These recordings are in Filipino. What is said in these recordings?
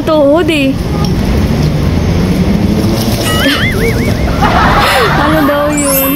ang tuhod eh. Ano daw yun?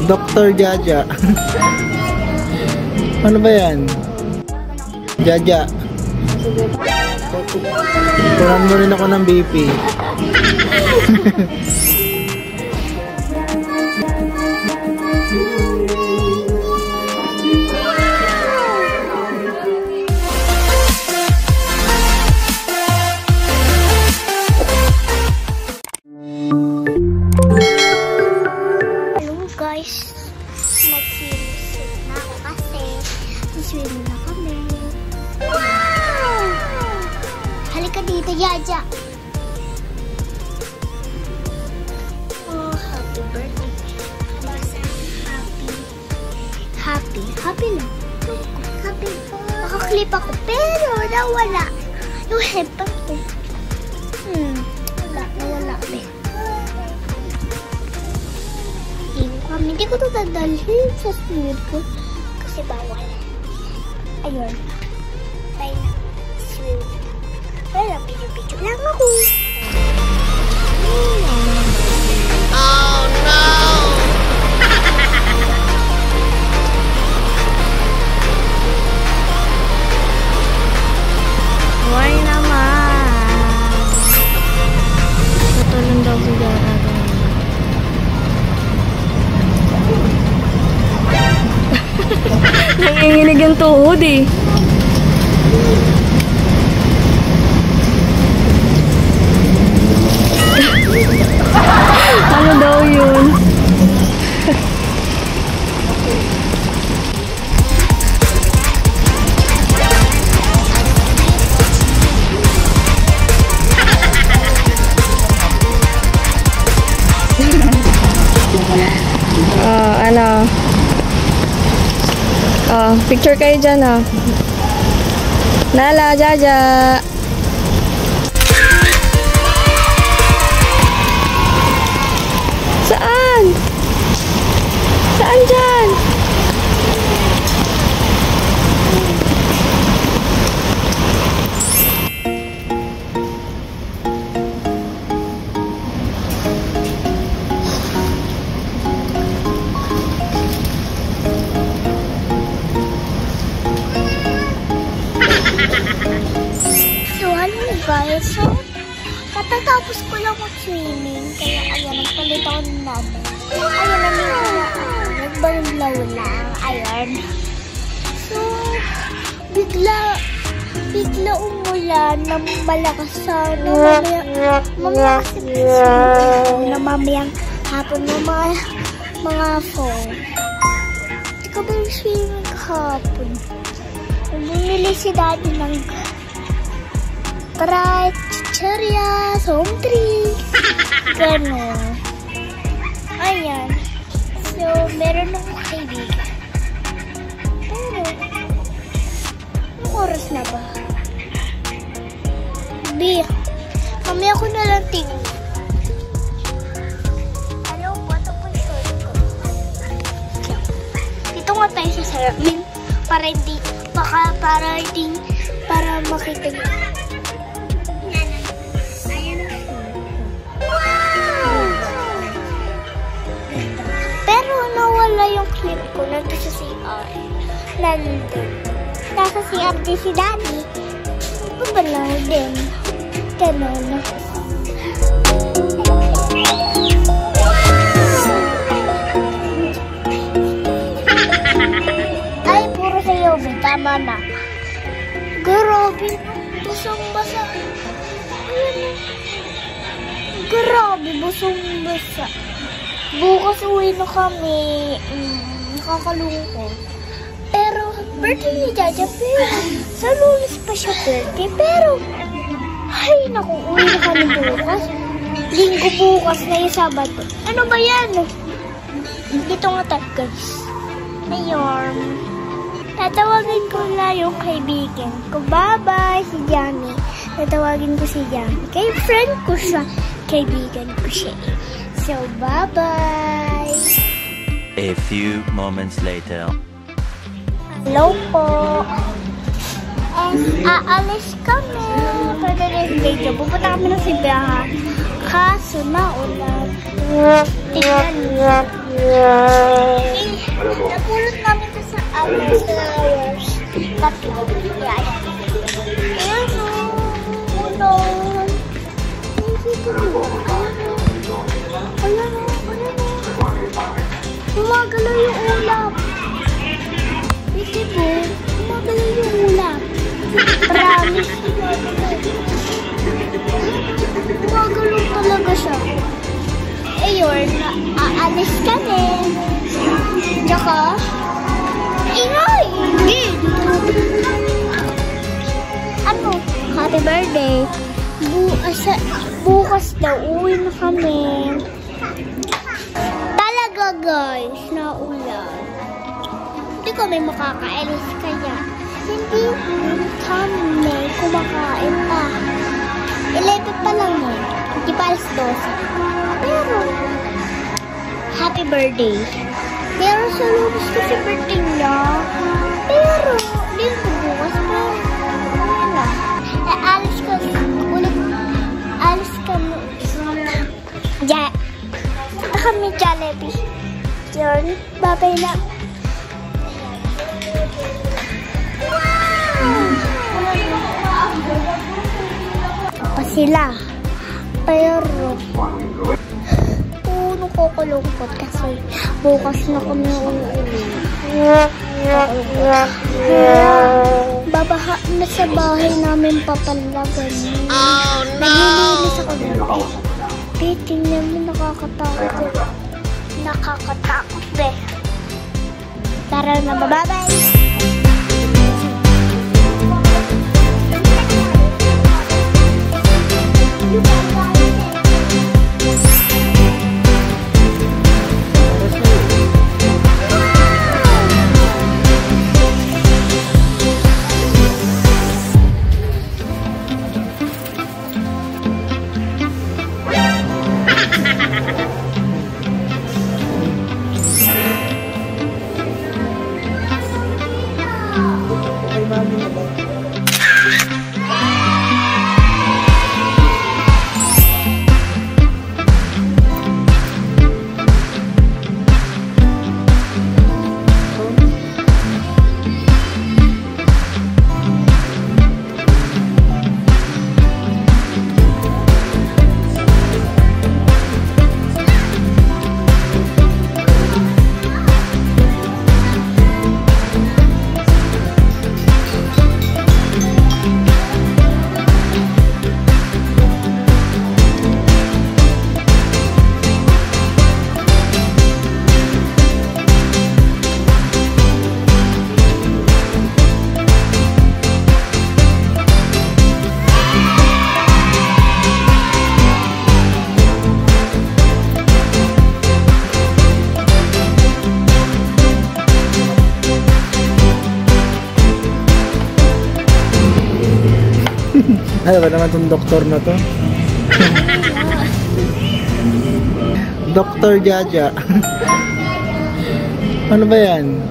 Dr. Jaja. Ano ba yan? Jaja. Turan mo rin ako ng BP. Guys, nag-swim na ako kasi swim na kami. Wow! Halika dito, Jaja. Oh, happy birthday. Basta happy na. Happy po. Nakaklip ako pero nawala yung headband ko. Nawala kami. Hindi ko ito dadalhin sa swimmer ko kasi bawal. Ayun. Tayo na. Swim. Wala, video lang ako. Oh no! Why naman? Tutulong daw si Dara. Nanginginig ang tuhod eh. Ano daw yun? Ano? Picture kayo dyan, Nala, Jaja. Saan? Saan dyan? Guys, so katatapos ko lang mag-swimming kaya ayan, nagpalit ako ng namin. Ayan, nagbalulaw lang. Ayan. So, bigla umulan na malakas sana. Mamayang hapon ng mga fall. Hindi ka ba yung swimming kahapon? Bumili si daddy ng Sprite, chicharia, home trees. Ganon. Ayan. So, meron akong kaibigan. Pero, anong oras na ba? B, mamaya ko na lang tingin. Ano, bato po yung short ko. Dito nga tayo sa salamin. Para makita nyo. Yung clip ko nandun sa CR. Nandun. Nasa CR din si Daddy. Babalaw din. Ganon. Ay, puro sa iyo. Tama na. Grabe. Basang-basa. Grabe. Basang-basa. Bukas uwi na kami. Nakakalungkot. Pero, birthday ni Jaja. Pero, sa Lunes pa siya birthday. Pero, ay, naku, uwi na kami bukas. Linggo bukas na yung Sabado. Ano ba yan? Dito nga tayo, guys. Ngayon, tatawagin ko na yung kaibigan ko. Bye-bye, si Jamie. Tatawagin ko si Jamie. Kay friend ko siya. Kaibigan ko siya. So, bye-bye! A few moments later. Hello po. Aalis kami. For the next video, pupunta kami ng Sibiyahan. Kaso naulan. Tingnan niyo. Napulot namin ito sa flowers. Tatlo. Yan. Ayan o. Ulan. Ayan o. Gumagalaw yung ulap. Ito po. Gumagalaw yung ulap. Promise. Gumagalaw talaga siya. Ayun, aalis kami. Tsaka, ingay! Ano? Happy birthday. Bukas daw, uwi na kami. Talaga guys, naulan. Hindi kami makakaalis kaya. Hindi kami kumakain pa. 11 pa lang eh. Hindi pa alas 12. Pero, happy birthday. Pero sa lubos ko si birthday niya. Pero, hindi ko bukas pa. Wala. Alis ka ulit. Alis kami. Ja. Ito kami Jollibee. Yun. Babay na. Pa sila. Pero, nakakalungkot kasi bukas na kami uuwi. Babaha na sa bahay namin papalagan. Oh no! Naglilinis ako dito. Tingnan mo, nakakatakot. Nakakatakot be. Tara na, bye-bye! Ano ba naman itong doktor na to? Dr. Jaja. Ano ba yan?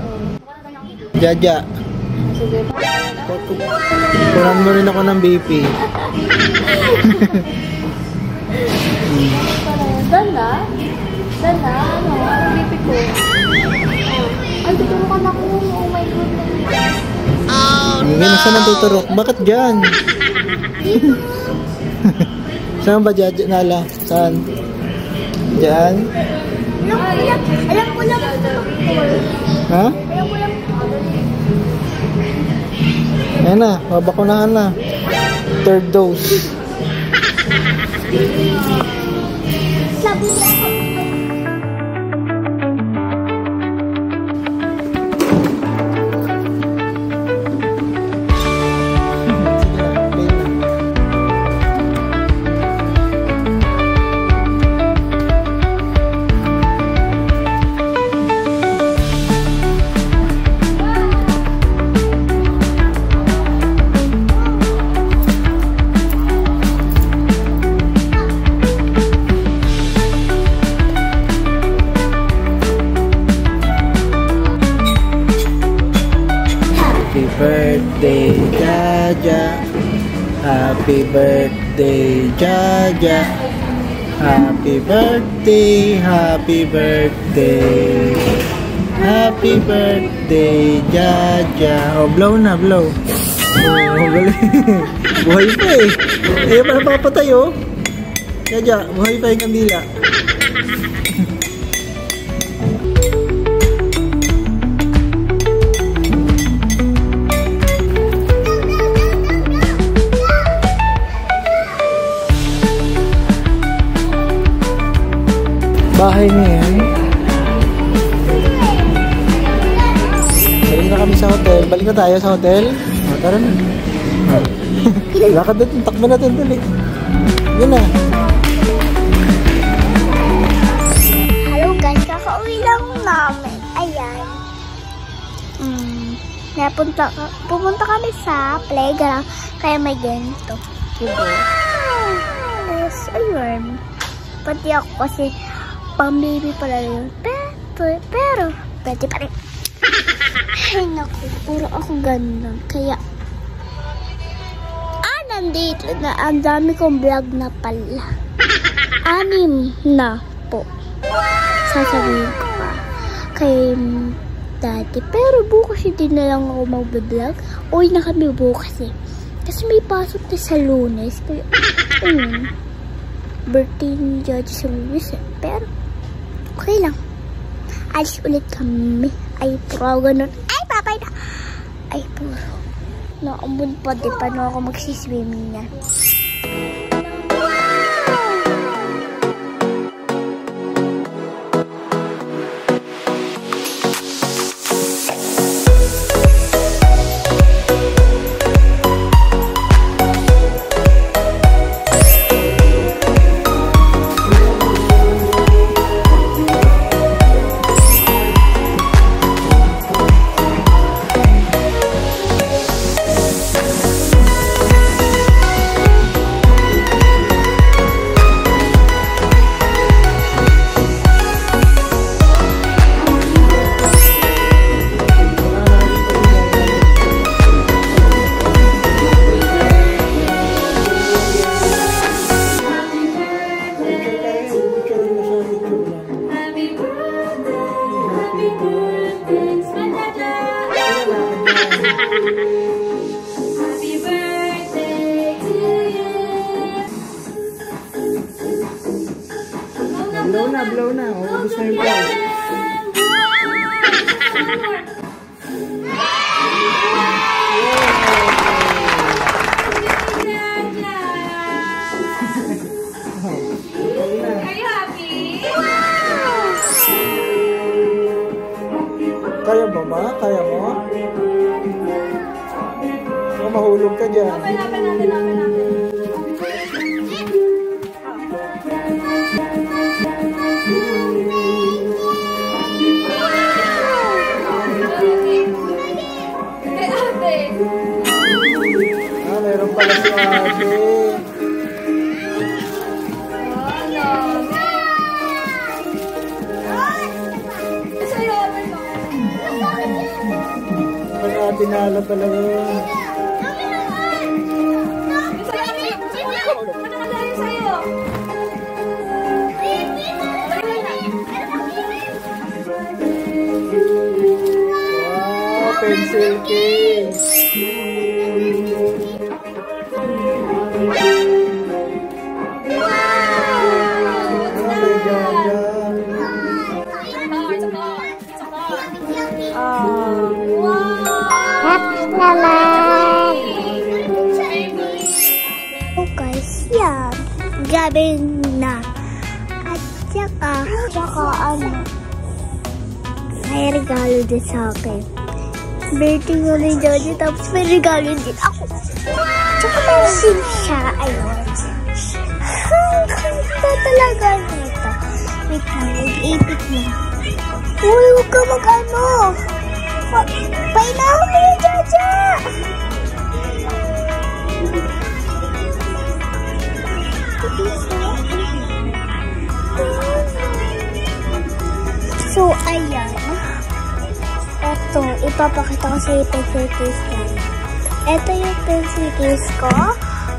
Jaja. Kunan mo rin ako ng BP. Dala? Ano? Ang BP ko. Ay, tuturo ka na ko. Oh my goodness. Hindi na saan natuturok. Bakit dyan? Saan ba Jaja? Nala? Saan? Dyan? Alam ko lang. Ha? Alam ko lang. Ayan na, mabakunahan na. 3rd dose. Sabi na ako. birthday, Jaja. Happy birthday, Jaja. Happy birthday, happy birthday. Happy birthday, Jaja. Oh, blow na, blow. Oh, galing. Buhay pa eh. Ayaw pa napapatay oh. Jaja, buhay pa yung kandila. Bahay niya yan. Balik na kami sa hotel. Balik na tayo sa hotel. O, tara na. Lakad natin. Takbo natin. Dali. Yun na. Hello guys, kakauwi lang namin. Ayan. Pumunta kami sa playground. Kaya may ganito. Diba? Yes, ayun. Pati ako kasi pang-baby pala yun. Pero, pwede pa rin. Ay, naku. Puro ako ganun. Kaya, nandito na. Ang dami kong vlog na pala. 6 na po. Sasabihin ko pa kay dati. Pero bukas hindi na lang ako mag-vlog. Uwi na kami bukas eh. Kasi may pasok na sa Lunes. Kaya, birthday ni George sa Lunes eh. Pero, okay lang. Alis ulit kami. Ay, puro ganun. Ay, papay na. Ay, puro. Naambun pa. Di pa na ako magsiswimming na. Blow na. Ubus na yung blow. Are you happy? Kaya mo ba? Kaya mo? O, mahulog ka dyan. Open natin. Meron pala si ate. Tinala pala yun. Wow, pencil case. naman. Oh guys, yan. Gabi na. At saka ano, may regalo din sa akin. Birthday ko ni Jojo, tapos may regalo din ako. Tsaka may sim siya. Ayun. Ito talaga nito. Wait lang, mag-ipit na. Uy, huwag ka mag-ano. Painaw mo yung Jaja! So, ayan. Ito ipapakita ko sa iyo pencil case ko. Ito yung pencil case ko.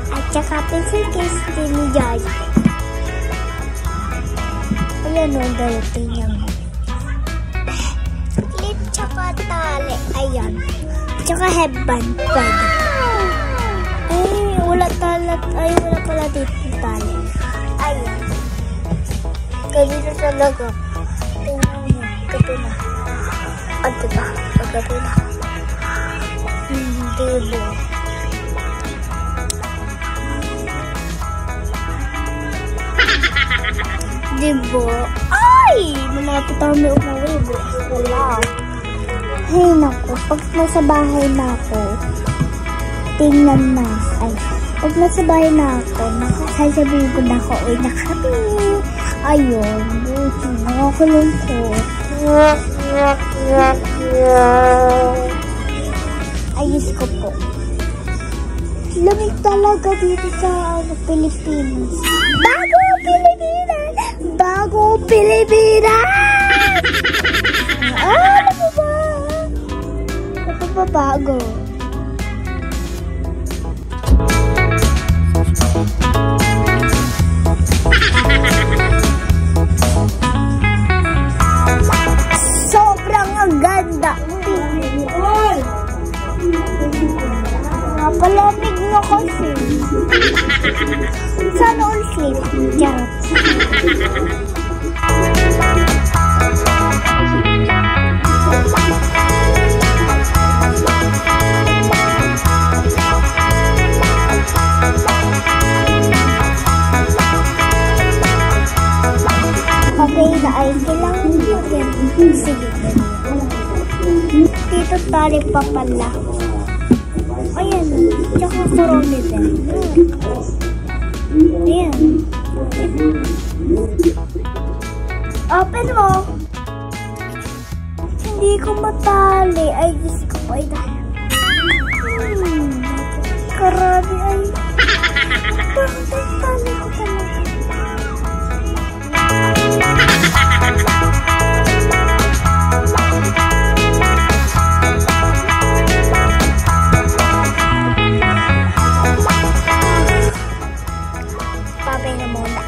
At saka pencil case din ni Jaja. Ayan o, darating niya. Clip tsaka tali. Ayan. Tsaka headband. Pwede. Ay, wala pala dito tali. Ayan. Ganito talaga. Tingnan mo. Gabi na. At diba? Gabi na. Diba? Diba? Ay! Malapit ako may umuwi. Wala. Ay, naku. Pag nasa bahay na ako, tingnan na. Ay, pag nasa bahay na ako, sasabihin ko na ako, uy, na kami. Ayun. Buti. Nakakulong ko. Ayos ko po. Lamig talaga dito sa Pilipinas. Bago Pilipinas! Bago Pilipinas! Ano ba? Ano ba bago? Sobrang ang ganda. Palamig na kasi. Sana all sleep. Charot. Okay na ay kailangan mo yan. Sige. Dito tali pa pala. Ayan, tsaka kurumi din. Ayan. Open mo. Hindi ko matali. Ay, Diyos ko pa. Karami ay. Bakit ang tali ko talaga? Babay na muna.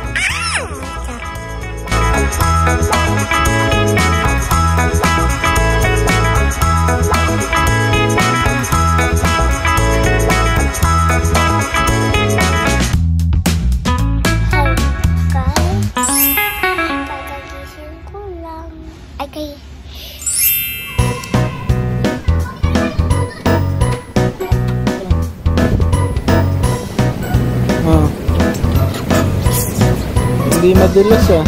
Hindi madulas ah.